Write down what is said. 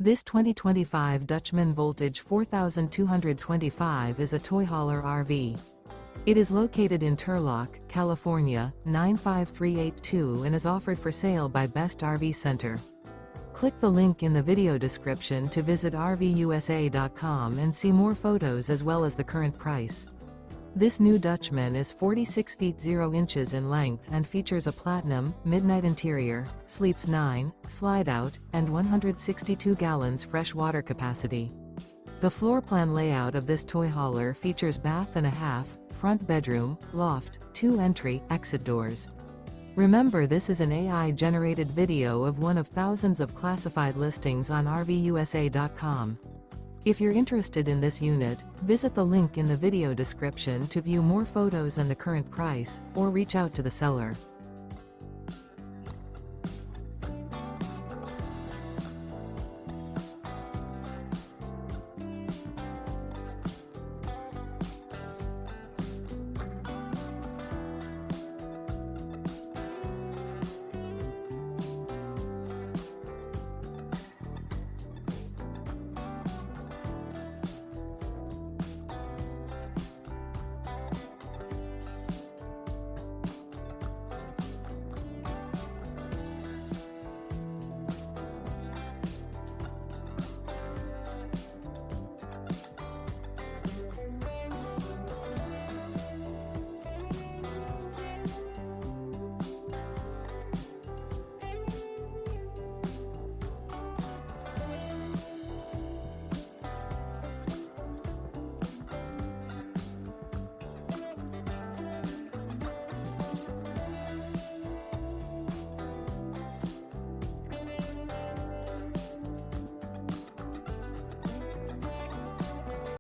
This 2025 Dutchmen Voltage 4225 is a toy hauler RV. It is located in Turlock, California, 95382 and is offered for sale by Best RV Center. Click the link in the video description to visit RVUSA.com and see more photos as well as the current price. This new Dutchmen is 46 feet 0 inches in length and features a platinum, midnight interior, sleeps 9, slide-out, and 162 gallons fresh water capacity. The floor plan layout of this toy hauler features bath and a half, front bedroom, loft, 2 entry, exit doors. Remember, this is an AI-generated video of one of thousands of classified listings on RVUSA.com. If you're interested in this unit, visit the link in the video description to view more photos and the current price, or reach out to the seller.